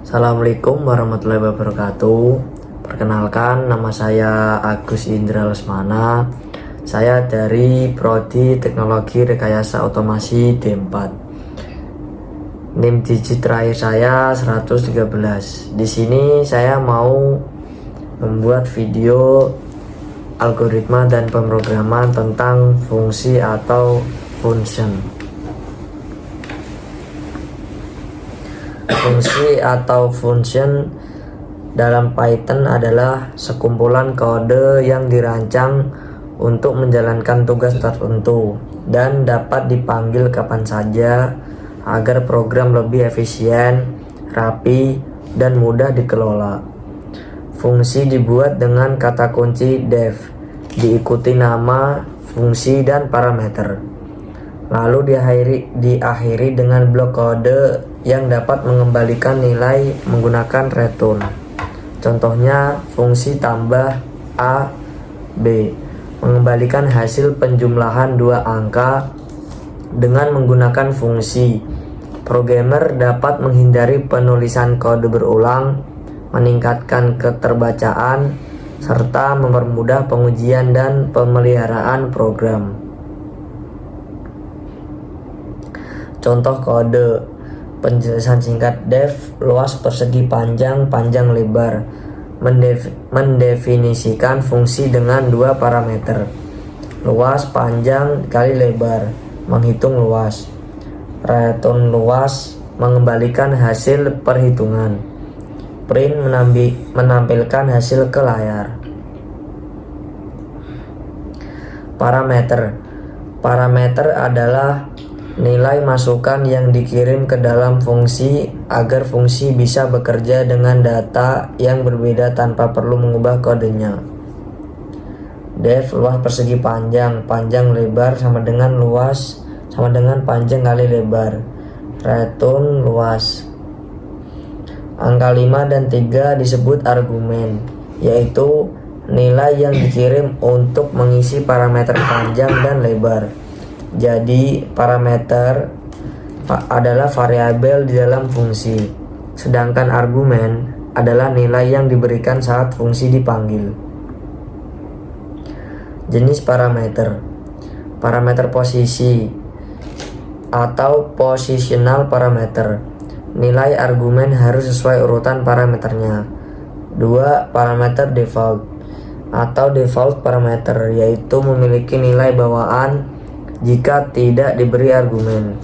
Assalamualaikum warahmatullahi wabarakatuh. Perkenalkan, nama saya Agus Indra Lesmana. Saya dari Prodi Teknologi Rekayasa Otomasi D4. NIM digit terakhir saya 113. Di sini saya mau membuat video algoritma dan pemrograman tentang fungsi atau function. Fungsi atau function dalam Python adalah sekumpulan kode yang dirancang untuk menjalankan tugas tertentu dan dapat dipanggil kapan saja agar program lebih efisien, rapi, dan mudah dikelola. Fungsi dibuat dengan kata kunci def, diikuti nama, fungsi, dan parameter. Lalu diakhiri dengan blok kode yang dapat mengembalikan nilai menggunakan return. Contohnya fungsi tambah A, B mengembalikan hasil penjumlahan dua angka dengan menggunakan fungsi. Programmer dapat menghindari penulisan kode berulang, meningkatkan keterbacaan, serta mempermudah pengujian dan pemeliharaan program. Contoh kode: penjelasan singkat def, luas persegi panjang lebar, mendefinisikan fungsi dengan dua parameter, luas panjang kali lebar, menghitung luas, return luas, mengembalikan hasil perhitungan, print menampilkan hasil ke layar. Parameter adalah nilai masukan yang dikirim ke dalam fungsi agar fungsi bisa bekerja dengan data yang berbeda tanpa perlu mengubah kodenya. Def, luas persegi panjang lebar sama dengan luas sama dengan panjang kali lebar. Return luas. Angka 5 dan 3 disebut argumen, yaitu nilai yang dikirim untuk mengisi parameter panjang dan lebar. Jadi parameter adalah variabel di dalam fungsi, sedangkan argumen adalah nilai yang diberikan saat fungsi dipanggil. Jenis parameter posisi atau positional parameter. Nilai argumen harus sesuai urutan parameternya. 2. Parameter default atau default parameter, yaitu memiliki nilai bawaan jika tidak diberi argumen.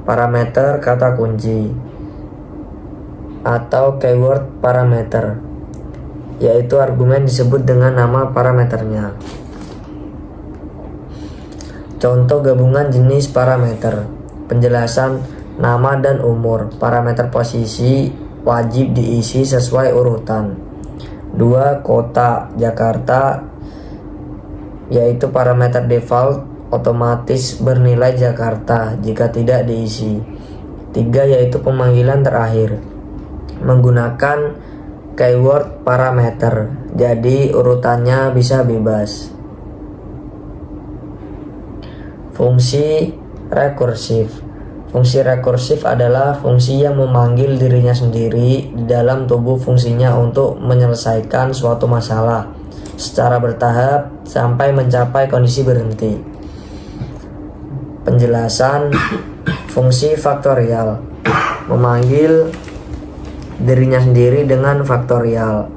Parameter kata kunci atau keyword parameter, yaitu argumen disebut dengan nama parameternya. Contoh gabungan jenis parameter: penjelasan nama dan umur. Parameter posisi wajib diisi sesuai urutan. 2. Kota Jakarta, yaitu parameter default otomatis bernilai Jakarta jika tidak diisi. 3. Yaitu pemanggilan terakhir menggunakan keyword parameter, jadi urutannya bisa bebas. Fungsi rekursif. Fungsi rekursif adalah fungsi yang memanggil dirinya sendiri di dalam tubuh fungsinya untuk menyelesaikan suatu masalah secara bertahap sampai mencapai kondisi berhenti. Penjelasan fungsi faktorial, memanggil dirinya sendiri dengan faktorial.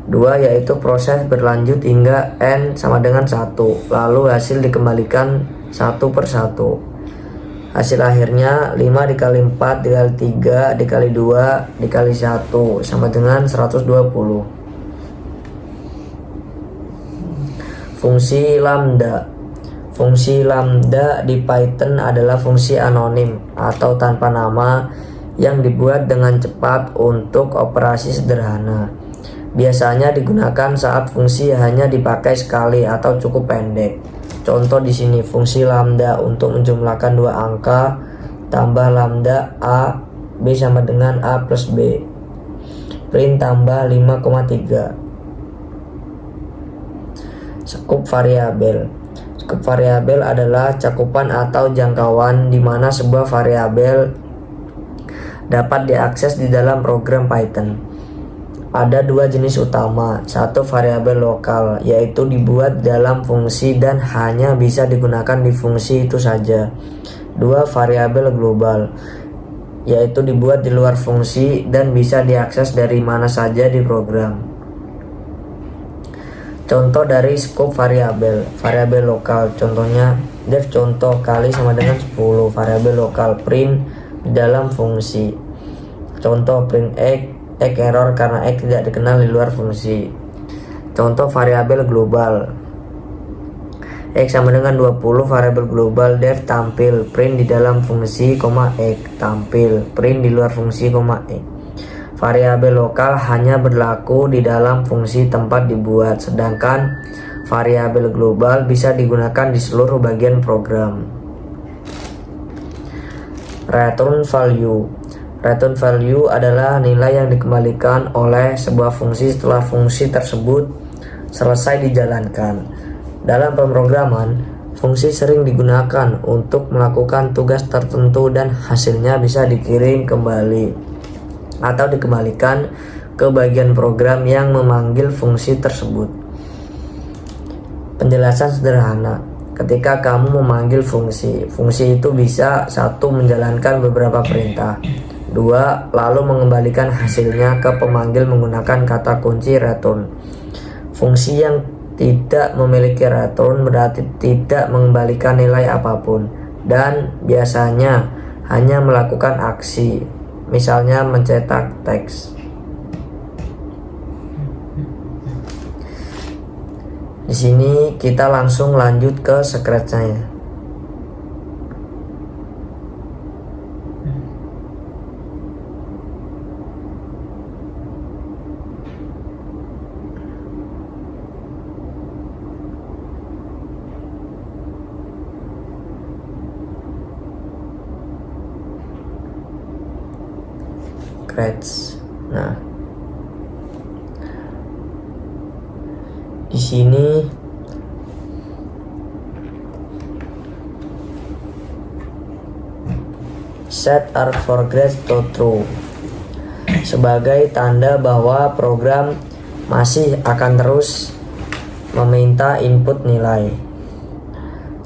2. Yaitu proses berlanjut hingga n sama dengan 1, lalu hasil dikembalikan satu per satu. Hasil akhirnya 5 dikali 4 dikali 3 dikali 2 dikali 1 sama dengan 120. Fungsi lambda. Fungsi lambda di Python adalah fungsi anonim atau tanpa nama yang dibuat dengan cepat untuk operasi sederhana. Biasanya digunakan saat fungsi hanya dipakai sekali atau cukup pendek. Contoh di sini fungsi lambda untuk menjumlahkan dua angka tambah lambda a b sama dengan a plus b. Print tambah 5,3. Skup variabel. Skup variabel adalah cakupan atau jangkauan di mana sebuah variabel dapat diakses di dalam program Python. Ada dua jenis utama, satu variabel lokal, yaitu dibuat dalam fungsi dan hanya bisa digunakan di fungsi itu saja. Dua variabel global, yaitu dibuat di luar fungsi dan bisa diakses dari mana saja di program. Contoh dari skop variabel lokal, contohnya def contoh kali sama dengan 10, variabel lokal print di dalam fungsi. Contoh print x error karena x tidak dikenal di luar fungsi. Contoh variabel global, x sama dengan 20, variabel global def tampil print di dalam fungsi, x tampil print di luar fungsi, x. Variabel lokal hanya berlaku di dalam fungsi tempat dibuat, sedangkan variabel global bisa digunakan di seluruh bagian program. Return value. Return value adalah nilai yang dikembalikan oleh sebuah fungsi setelah fungsi tersebut selesai dijalankan. Dalam pemrograman, fungsi sering digunakan untuk melakukan tugas tertentu dan hasilnya bisa dikirim kembali atau dikembalikan ke bagian program yang memanggil fungsi tersebut. Penjelasan sederhana, ketika kamu memanggil fungsi itu bisa 1. Menjalankan beberapa perintah, 2. Lalu mengembalikan hasilnya ke pemanggil menggunakan kata kunci return. Fungsi yang tidak memiliki return berarti tidak mengembalikan nilai apapun dan biasanya hanya melakukan aksi, misalnya mencetak teks. Di sini kita langsung lanjut ke Scratch-nya. Nah, di sini set arg_grades to true sebagai tanda bahwa program masih akan terus meminta input nilai.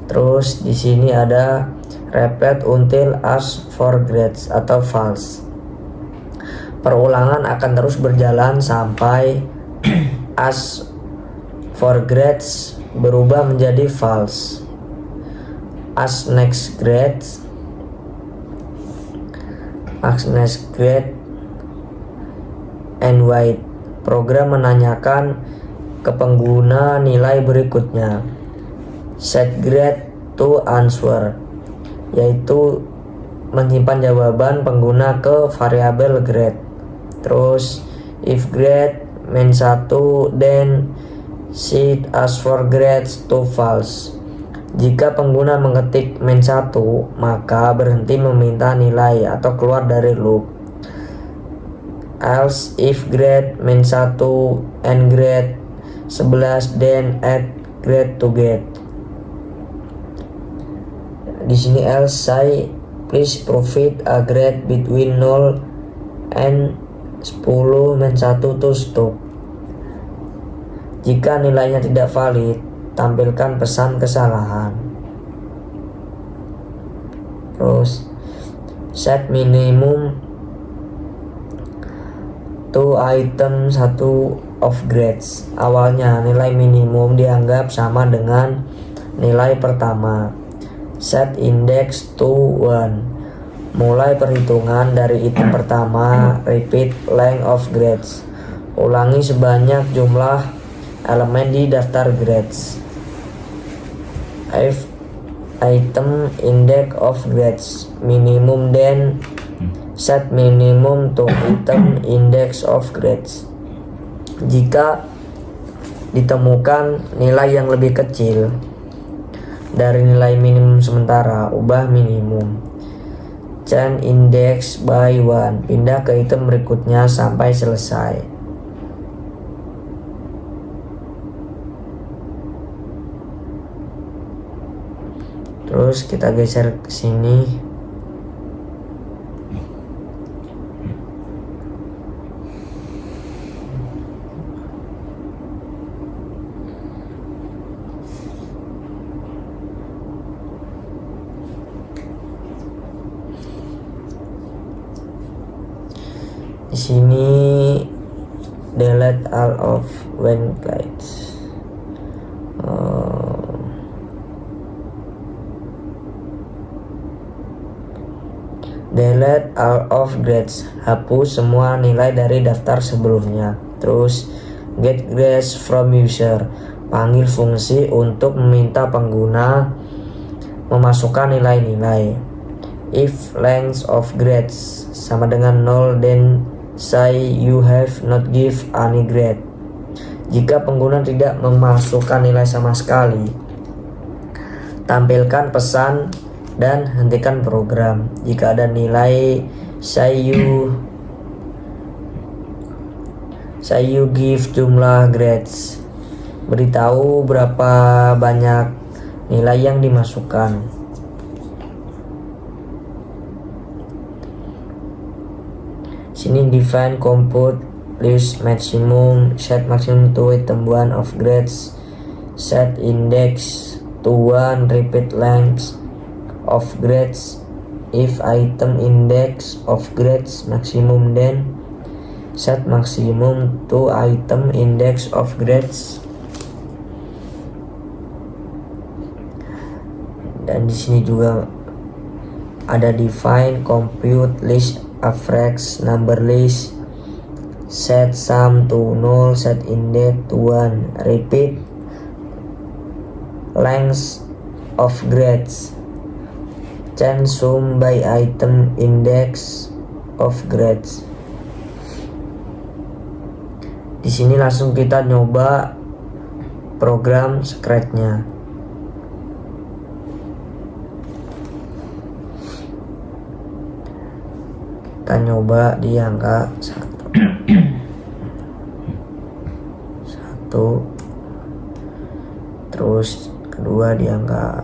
Terus di sini ada repeat until arg_grades atau false. Perulangan akan terus berjalan sampai arg_grades berubah menjadi false. As_next_grade and wait. Program menanyakan ke pengguna nilai berikutnya. Set grade to answer, yaitu menyimpan jawaban pengguna ke variabel grade. Terus if grade min 1 then set arg_grades to false. Jika pengguna mengetik min 1 maka berhenti meminta nilai atau keluar dari loop. Else if grade min 1 and grade 11 then add grade to get. Di sini else say please provide a grade between 0 and 10 min 1 to stop. Jika nilainya tidak valid, tampilkan pesan kesalahan. Terus set minimum to item 1 of grades. Awalnya nilai minimum dianggap sama dengan nilai pertama. Set index to 1. Mulai perhitungan dari item pertama. Repeat length of grades. Ulangi sebanyak jumlah elemen di daftar grades. If item index of grades minimum then set minimum to item index of grades. Jika ditemukan nilai yang lebih kecil dari nilai minimum sementara, ubah minimum. Change index by 1. Pindah ke item berikutnya sampai selesai. Terus kita geser ke sini. Di sini delete all of when grades. Delete all of grades, hapus semua nilai dari daftar sebelumnya. Terus get grades from user, panggil fungsi untuk meminta pengguna memasukkan nilai-nilai. If length of grades sama dengan 0, then say you have not give any grade. Jika pengguna tidak memasukkan nilai sama sekali, tampilkan pesan dan hentikan program. Jika ada nilai, say you give jumlah grades, beritahu berapa banyak nilai yang dimasukkan. Sini define compute list maximum, set maximum to item 1 of grades, set index to 1, repeat length of grades. If item index of grades maximum, then set maximum to item index of grades. Dan di sini juga ada define compute list average number list, set sum to 0, set index to 1, repeat length of grades, change sum by item index of grades. Di sini langsung kita nyoba program Scratch-nya. Kita nyoba di angka 1. Terus kedua di angka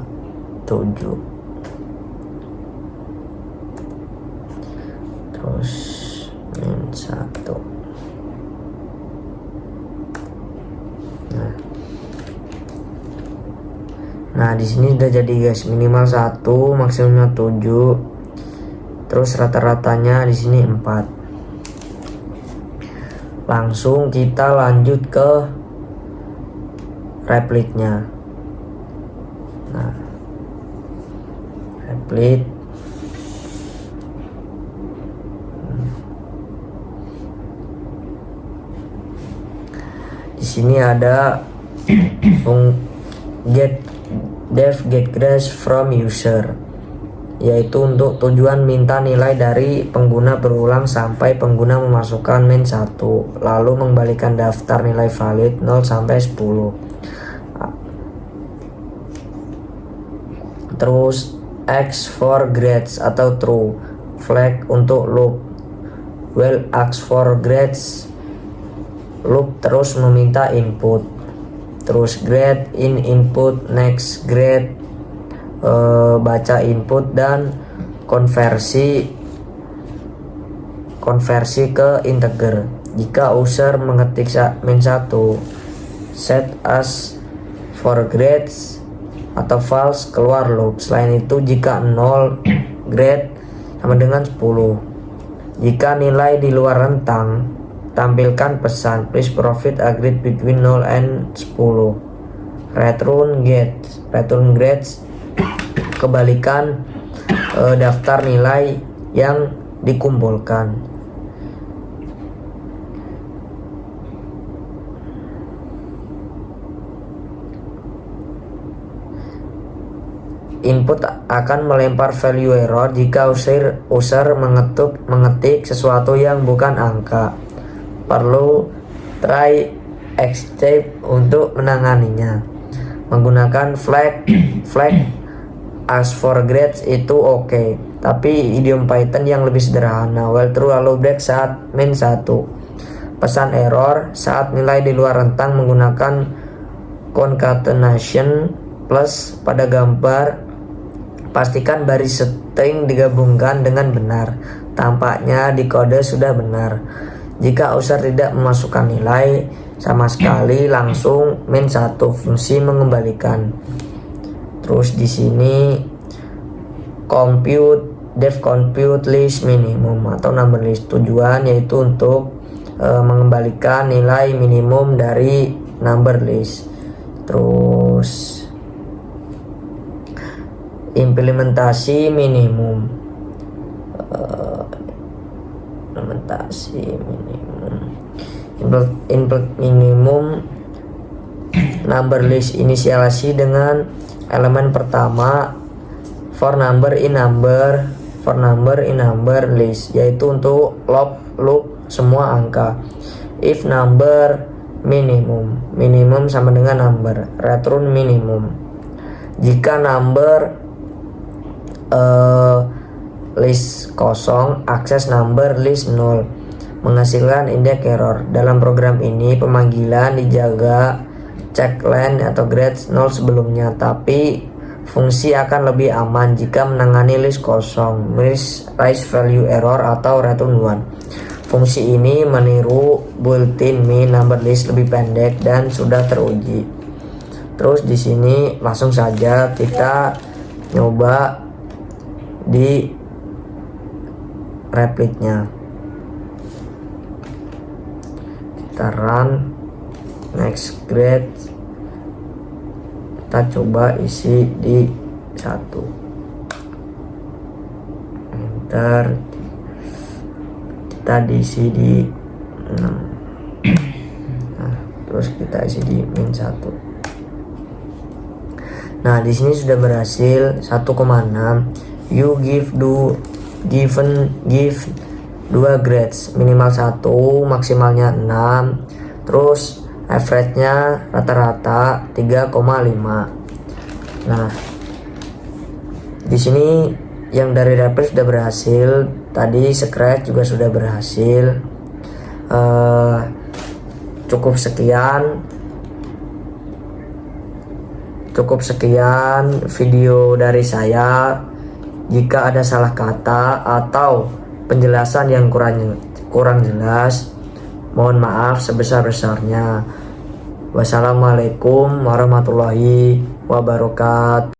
7. Terus min 1. Nah, di sini udah jadi guys, minimal 1, maksimumnya 7. Terus rata-ratanya di sini 4. Langsung kita lanjut ke replit-nya. Nah, replit. Di sini ada get grades from user, yaitu untuk tujuan minta nilai dari pengguna berulang sampai pengguna memasukkan min 1, lalu mengembalikan daftar nilai valid 0 sampai 10. Terus X for grades atau true, flag untuk loop, while X for grades loop terus meminta input. Terus grade in input, next grade baca input dan konversi ke integer. Jika user mengetik min 1, set as for grades atau false, keluar loop. Selain itu, jika 0, grade sama dengan 10. Jika nilai di luar rentang, tampilkan pesan please provide a grade between 0 and 10. Return grades kebalikan daftar nilai yang dikumpulkan. Input akan melempar value error jika user mengetik sesuatu yang bukan angka. Perlu try escape untuk menanganinya. Menggunakan flag as for grades itu oke, tapi idiom Python yang lebih sederhana. While true lalu break saat min 1. Pesan error saat nilai di luar rentang menggunakan concatenation plus pada gambar. Pastikan baris string digabungkan dengan benar. Tampaknya di kode sudah benar. Jika user tidak memasukkan nilai sama sekali, langsung min 1, fungsi mengembalikan. Terus di sini compute def compute list minimum atau number list. Tujuan yaitu untuk mengembalikan nilai minimum dari number list. Terus implementasi minimum. Minimum number list inisialasi dengan elemen pertama for number in number list, yaitu untuk loop semua angka. If number minimum sama dengan number, return minimum. Jika number list kosong, akses number list 0, menghasilkan indeks error. Dalam program ini pemanggilan dijaga check len atau grade 0 sebelumnya, tapi fungsi akan lebih aman jika menangani list kosong, raise value error atau return 1. Fungsi ini meniru built-in min number list, lebih pendek dan sudah teruji. Terus di sini langsung saja kita nyoba di repliknya. Kita run next grade, kita coba isi di 1, enter, kita diisi di 6. Nah, terus kita isi di min 1. Nah, di sini sudah berhasil 1,6. You give 2 grades, minimal 1, maksimalnya 6. Terus average-nya rata-rata 3,5. Nah, di sini yang dari replik sudah berhasil, tadi scratch juga sudah berhasil. Cukup sekian video dari saya. Jika ada salah kata atau penjelasan yang kurang jelas, mohon maaf sebesar-besarnya. Wassalamualaikum warahmatullahi wabarakatuh.